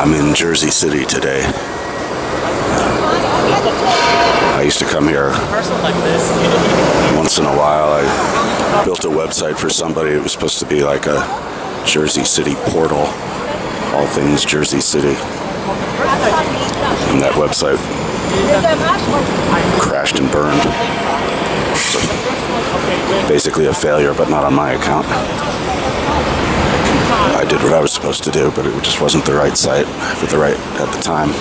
I'm in Jersey City today. I used to come here once in a while. I built a website for somebody. It was supposed to be like a Jersey City portal, all things Jersey City. And that website crashed and burned. So basically a failure, but not on my account. I did what I was supposed to do, but it just wasn't the right site at the time.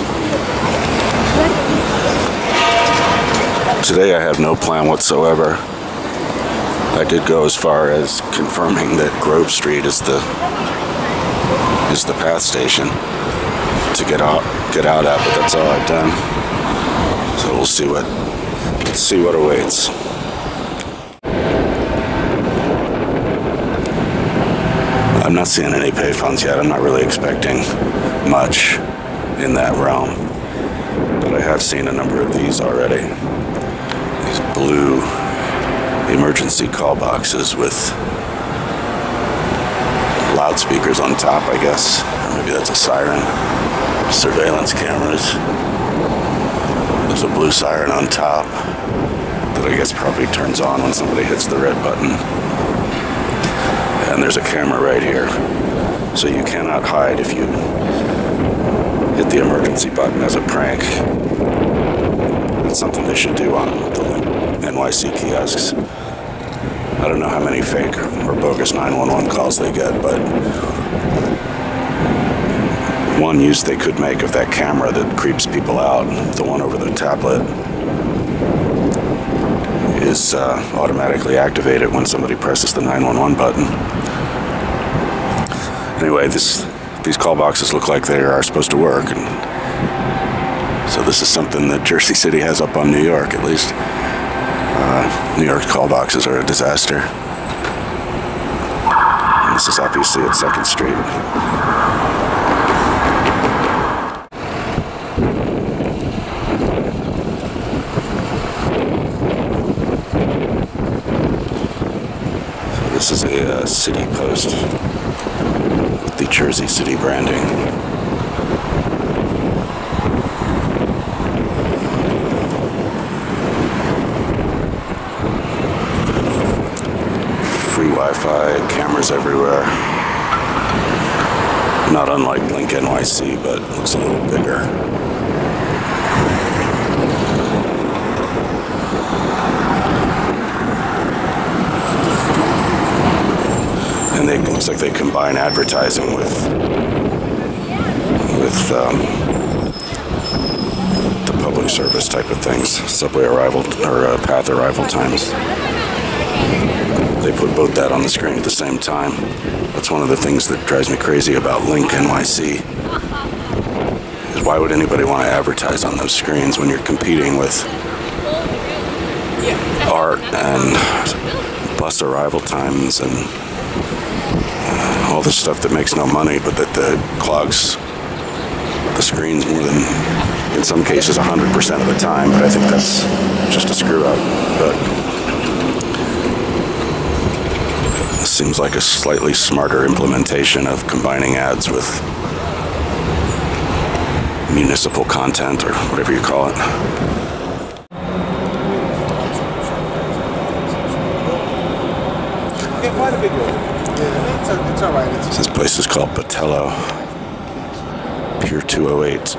Today I have no plan whatsoever. I did go as far as confirming that Grove Street is the path station to get out at, but that's all I've done. So we'll see what awaits. I'm not seeing any payphones yet. I'm not really expecting much in that realm, but I have seen a number of these already. These blue emergency call boxes with loudspeakers on top, I guess. Or maybe that's a siren. Surveillance cameras. There's a blue siren on top that I guess probably turns on when somebody hits the red button. And there's a camera right here, so you cannot hide if you hit the emergency button as a prank. That's something they should do on the LinkNYC kiosks. I don't know how many fake or bogus 911 calls they get, but one use they could make of that camera that creeps people out, the one over the tablet, is automatically activated when somebody presses the 911 button. Anyway, these call boxes look like they are supposed to work, and so this is something that Jersey City has up on New York, at least. New York's call boxes are a disaster. And this is obviously at 2nd Street. This is a CityPost with the Jersey City branding. Free Wi-Fi, cameras everywhere. Not unlike LinkNYC, but looks a little bigger. And it looks like they combine advertising with the public service type of things, subway arrival or path arrival times. They put both that on the screen at the same time. That's one of the things that drives me crazy about LinkNYC. Is why would anybody want to advertise on those screens when you're competing with art and bus arrival times and all this stuff that makes no money, but that clogs the screens more than, in some cases, 100% of the time. But I think that's just a screw up. But it seems like a slightly smarter implementation of combining ads with municipal content, or whatever you call it. It's all right. This place is called Patello, Pier 208.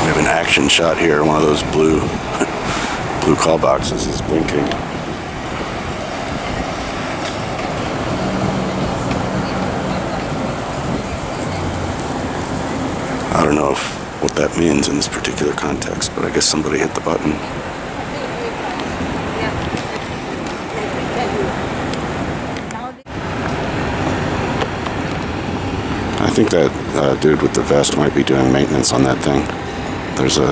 We have an action shot here. One of those blue call boxes is blinking. I don't know what that means in this particular context, but I guess somebody hit the button. I think that dude with the vest might be doing maintenance on that thing. There's a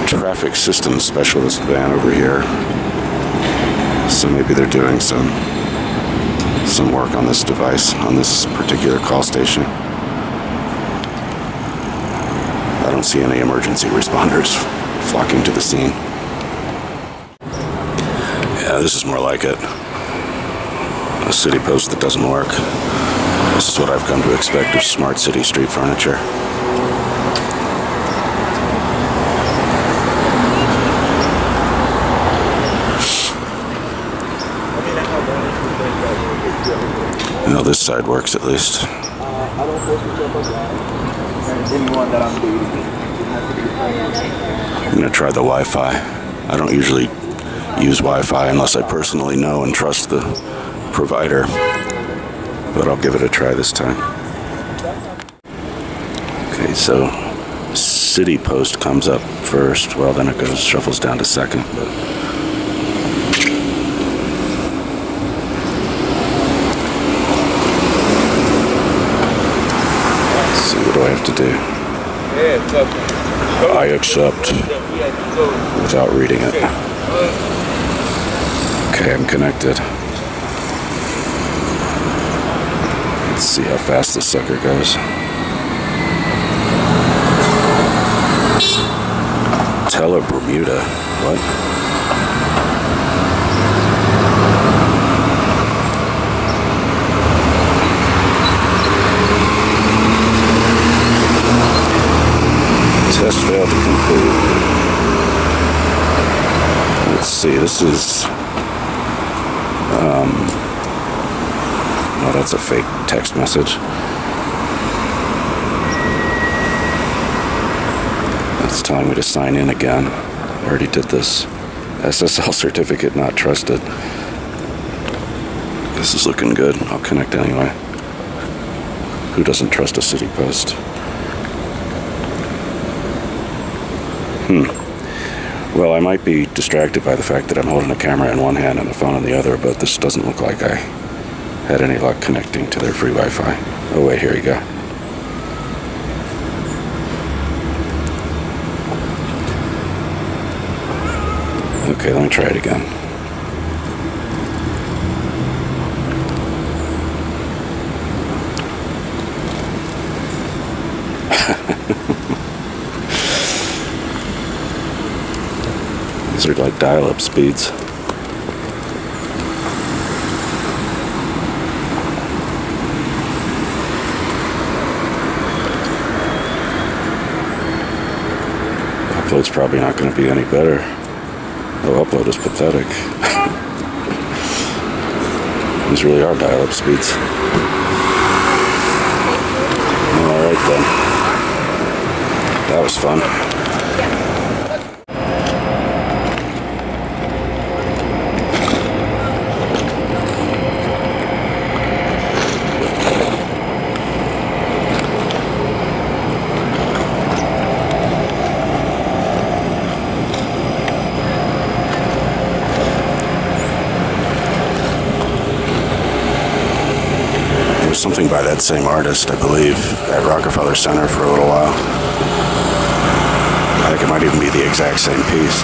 traffic systems specialist van over here. So maybe they're doing some work on this device, on this particular call station. I don't see any emergency responders flocking to the scene. Yeah, this is more like it. A city post that doesn't work. This is what I've come to expect of smart city street furniture. No, this side works at least. I'm gonna try the Wi-Fi. I don't usually use Wi-Fi unless I personally know and trust the provider, but I'll give it a try this time. Okay, so CityPost comes up first. Well, then it shuffles down to second. What do I have to do? I accept without reading it. Okay, I'm connected. Let's see how fast this sucker goes. Tele Bermuda. What? Test failed to complete. Let's see, this is... oh, that's a fake text message. It's telling me to sign in again. I already did this. SSL certificate not trusted. This is looking good. I'll connect anyway. Who doesn't trust a city post? Well, I might be distracted by the fact that I'm holding a camera in one hand and a phone in the other, but this doesn't look like I had any luck connecting to their free Wi-Fi. Oh wait, here you go. Okay, let me try it again. These are like dial-up speeds. Upload's probably not going to be any better. Oh, upload is pathetic. These really are dial-up speeds. Alright then. That was fun. Something by that same artist, I believe, at Rockefeller Center for a little while. I think it might even be the exact same piece.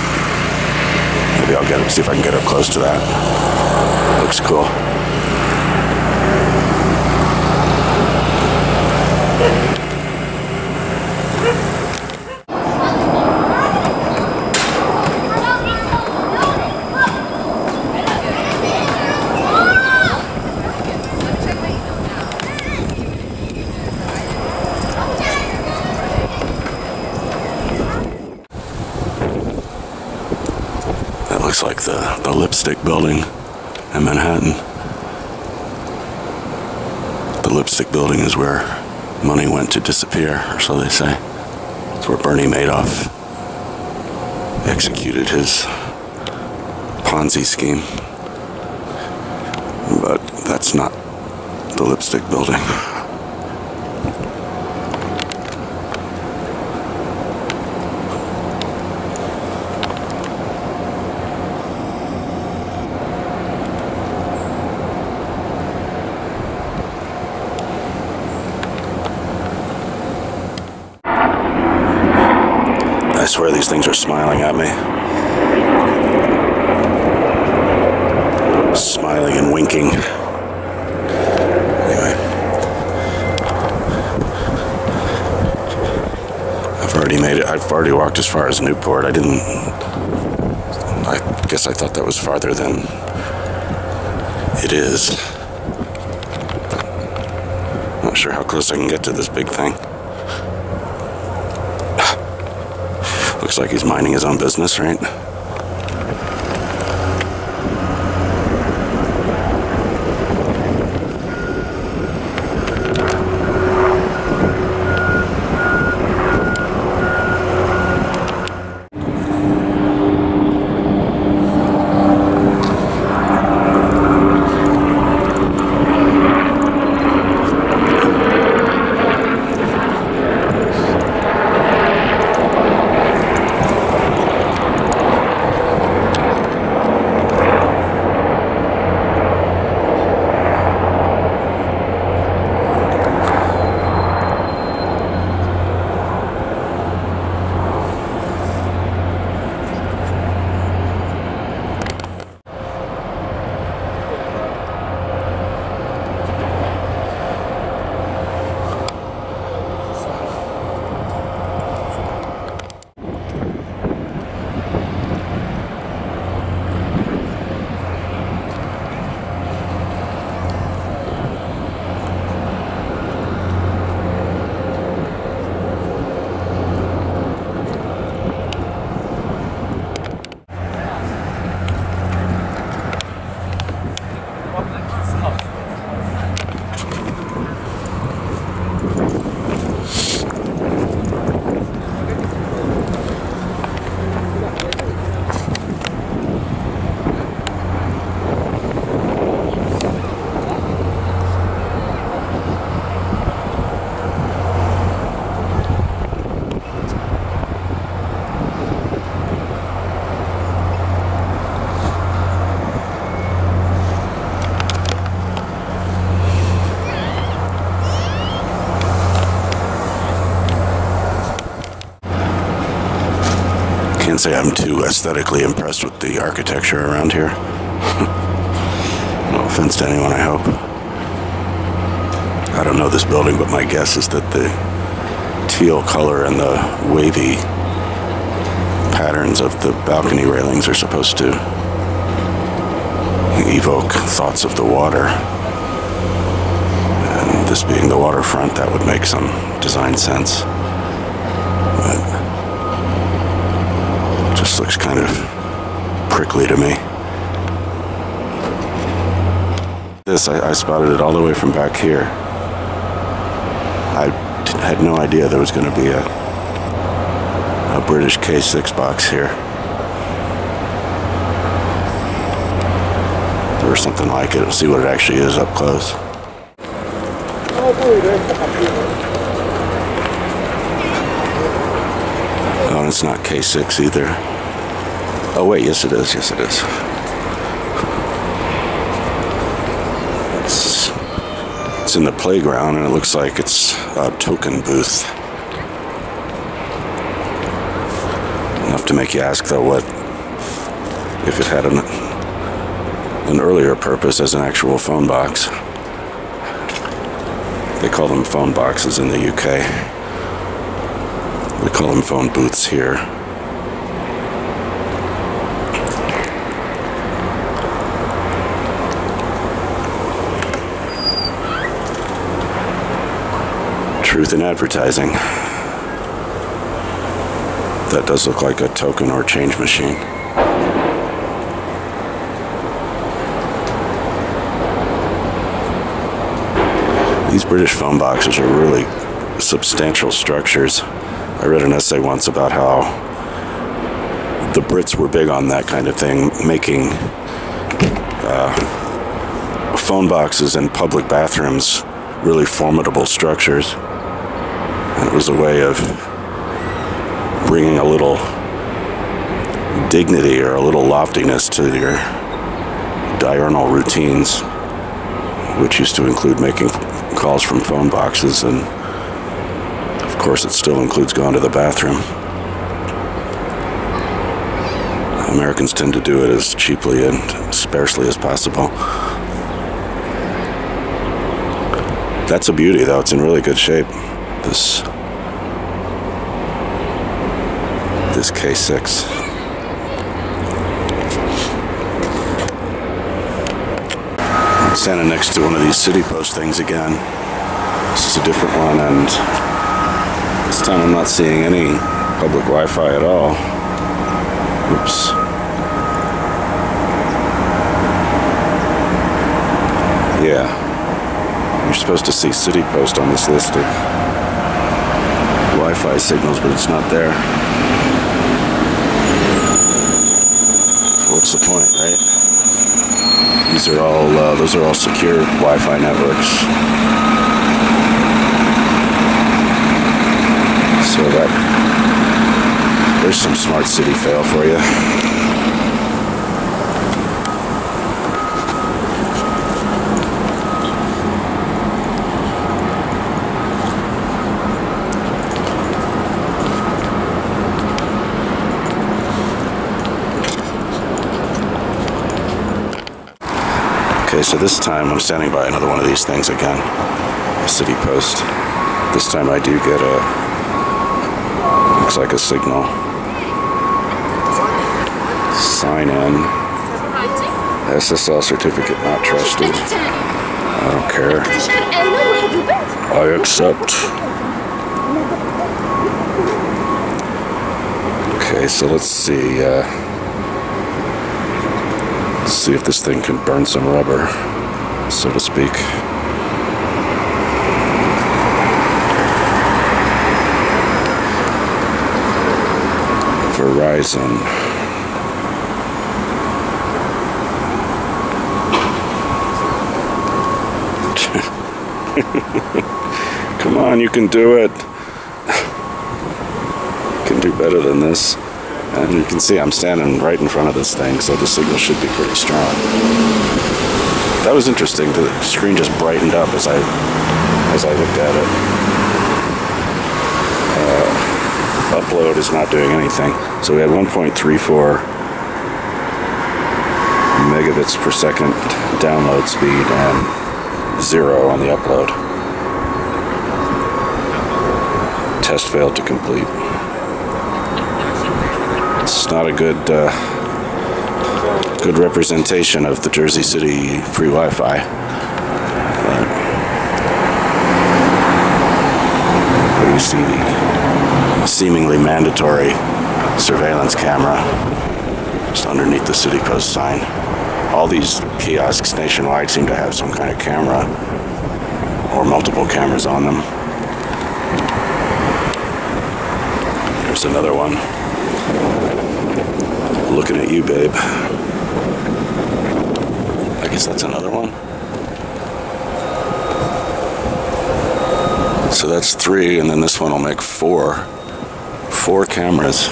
Maybe I'll see if I can get up close to that. Looks cool. Looks like the lipstick building in Manhattan. The lipstick building is where money went to disappear, or so they say. It's where Bernie Madoff executed his Ponzi scheme. But that's not the lipstick building. I swear these things are smiling at me. smiling and winking. Anyway, I've already made it. I've already walked as far as Newport. I guess I thought that was farther than it is. Not sure how close I can get to this big thing. Looks like he's minding his own business, right? Can't say I'm too aesthetically impressed with the architecture around here. No offense to anyone, I hope. I don't know this building, but my guess is that the teal color and the wavy patterns of the balcony railings are supposed to evoke thoughts of the water. And this being the waterfront, that would make some design sense. But just looks kind of prickly to me. This, I spotted it all the way from back here. I had no idea there was going to be a British K6 box here. Or something like it. We'll see what it actually is up close. Oh, and it's not K6 either. Oh wait, yes it is, yes it is. It's in the playground and it looks like it's a token booth. Enough to make you ask though, what if it had an earlier purpose as an actual phone box. They call them phone boxes in the UK. We call them phone booths here. Truth in advertising. That does look like a token or change machine. These British phone boxes are really substantial structures. I read an essay once about how the Brits were big on that kind of thing, making phone boxes in public bathrooms really formidable structures. And it was a way of bringing a little dignity or a little loftiness to your diurnal routines, which used to include making calls from phone boxes, and of course it still includes going to the bathroom. Americans tend to do it as cheaply and sparsely as possible. That's a beauty, though. It's in really good shape. This K6. I'm standing next to one of these CityPost things again. This is a different one, and this time I'm not seeing any public Wi-Fi at all. Oops. Yeah. You're supposed to see CityPost on this list of Wi-Fi signals, but it's not there. So what's the point, right? These are all, those are all secure Wi-Fi networks. So there's some smart city fail for you. Okay, so this time I'm standing by another one of these things again, a CityPost. This time I do get looks like a signal. Sign in. SSL certificate not trusted. I don't care. I accept. Okay, so let's see. See if this thing can burn some rubber, so to speak. Verizon. Come on, you can do it. You can do better than this. And you can see I'm standing right in front of this thing, so the signal should be pretty strong. That was interesting. The screen just brightened up as I looked at it. Upload is not doing anything. So we had 1.34 megabits per second download speed and 0 on the upload. Test failed to complete. It's not a good representation of the Jersey City free Wi-Fi. But where you see the seemingly mandatory surveillance camera just underneath the CityPost sign. All these kiosks nationwide seem to have some kind of camera or multiple cameras on them. There's another one. Looking at you, babe. I guess that's another one. So that's 3, and then this one will make 4. 4 cameras.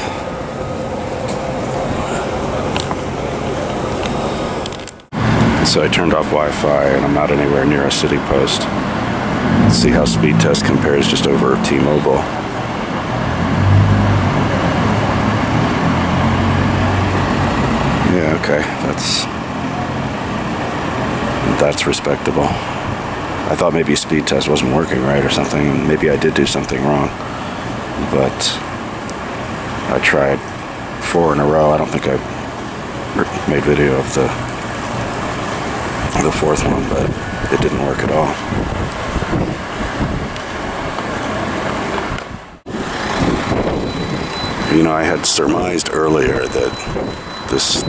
So I turned off Wi-Fi, and I'm not anywhere near a CityPost. Let's see how SpeedTest compares just over T-Mobile. Yeah, okay, that's respectable. I thought maybe SpeedTest wasn't working right or something, and maybe I did do something wrong. But I tried 4 in a row. I don't think I made video of the 4th one, but it didn't work at all. You know, I had surmised earlier that this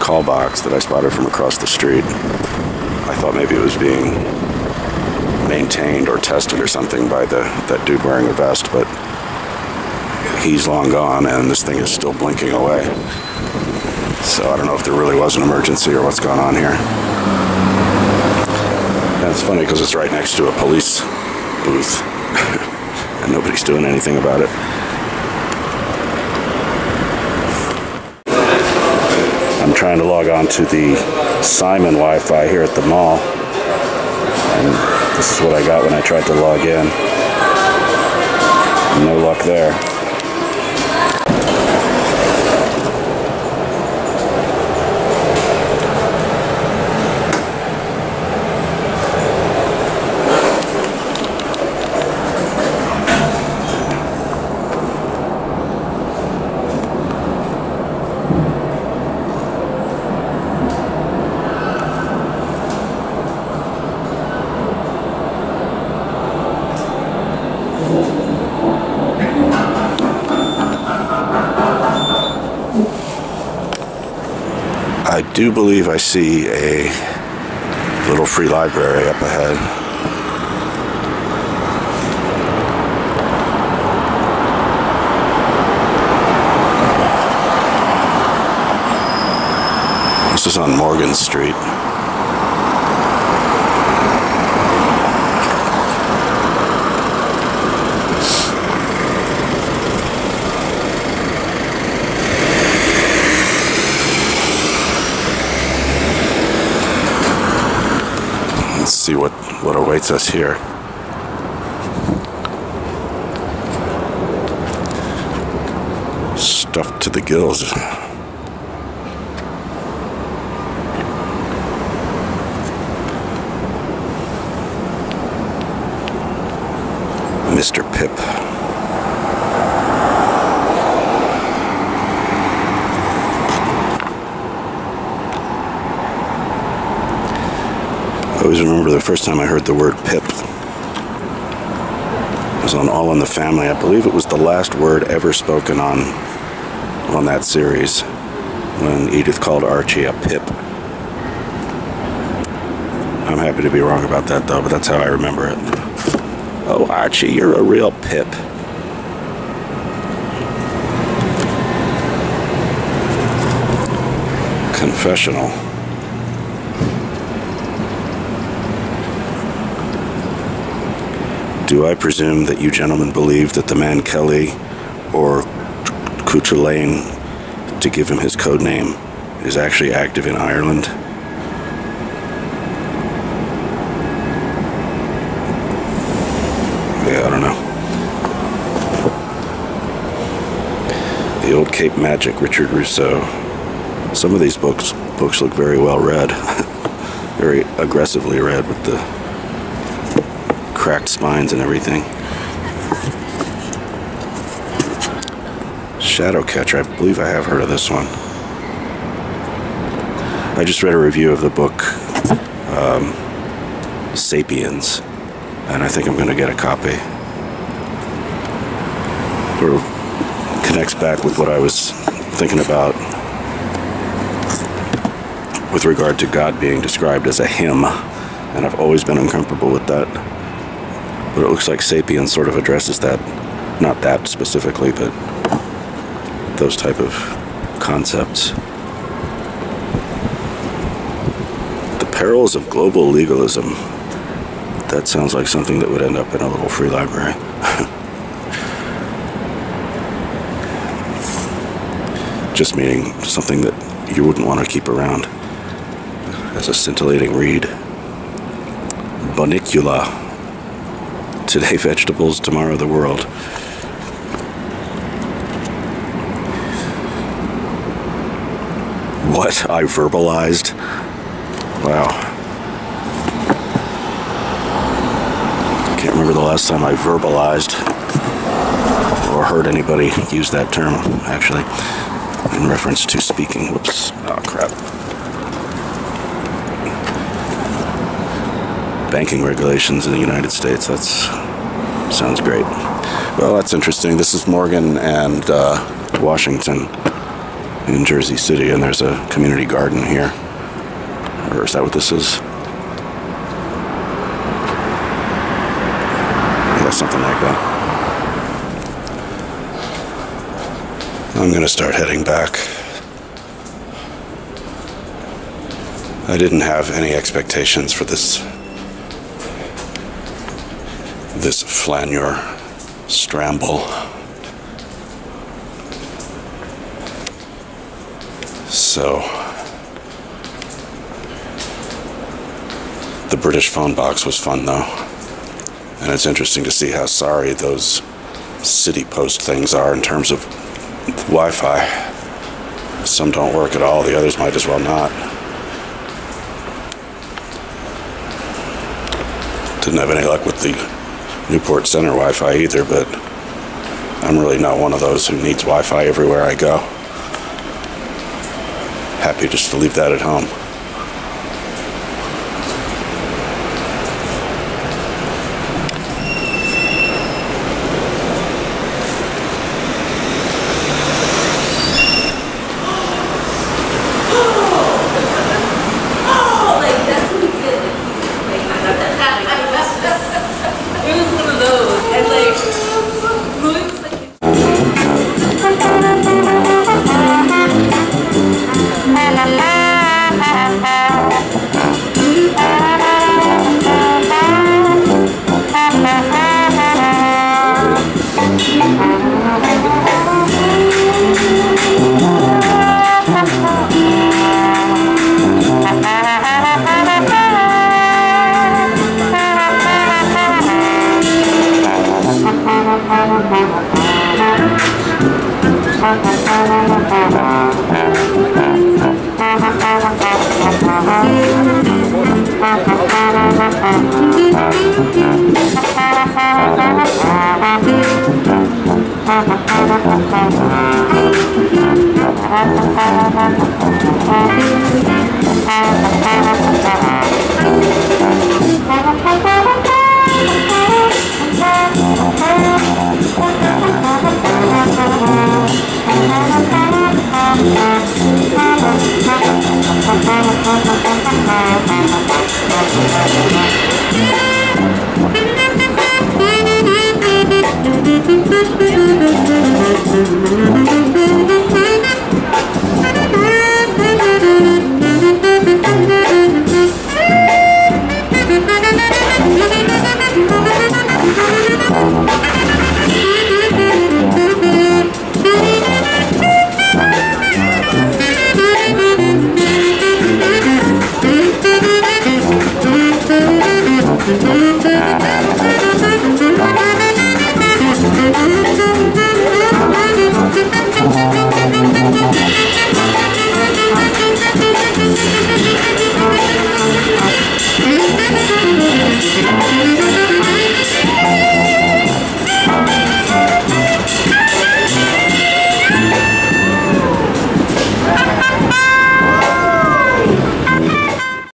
call box that I spotted from across the street, I thought maybe it was being maintained or tested or something by that dude wearing a vest, but he's long gone and this thing is still blinking away. So I don't know if there really was an emergency or what's going on here. And it's funny because it's right next to a police booth and nobody's doing anything about it. I'm trying to log on to the Simon Wi-Fi here at the mall, and this is what I got when I tried to log in. No luck there. I do believe I see a little free library up ahead. This is on Morgan Street. Let's see what awaits us here. Stuffed to the gills. Mr. Pip. I always remember the first time I heard the word Pip. It was on All in the Family. I believe it was the last word ever spoken on that series, when Edith called Archie a Pip. I'm happy to be wrong about that though, but that's how I remember it. Oh, Archie, you're a real Pip. Confessional. Do I presume that you gentlemen believe that the man Kelly, or Cuchulain, to give him his code name, is actually active in Ireland? Yeah, I don't know. The Old Cape Magic, Richard Rousseau. Some of these books look very well read. Very aggressively read with the cracked spines and everything. Shadowcatcher, I believe I have heard of this one. I just read a review of the book Sapiens, and I think I'm going to get a copy. Sort of connects back with what I was thinking about with regard to God being described as a him, and I've always been uncomfortable with that. But it looks like Sapiens sort of addresses that, not that specifically, but those type of concepts. The perils of global legalism. That sounds like something that would end up in a little free library. Just meaning something that you wouldn't want to keep around as a scintillating read. Bonicula. Today vegetables, tomorrow the world. What? I verbalized? Wow. Can't remember the last time I verbalized or heard anybody use that term, actually, in reference to speaking. Whoops. Oh, crap. Banking regulations in the United States. Sounds great. Well, that's interesting. This is Morgan and Washington in Jersey City, and there's a community garden here. Or is that what this is? Yeah, something like that. I'm going to start heading back. I didn't have any expectations for this flaneur stramble. So, the British phone box was fun though. And it's interesting to see how sorry those CityPost things are in terms of Wi-Fi. Some don't work at all, the others might as well not. Didn't have any luck with the Newport Centre Wi-Fi either, but I'm really not one of those who needs Wi-Fi everywhere I go. Happy just to leave that at home.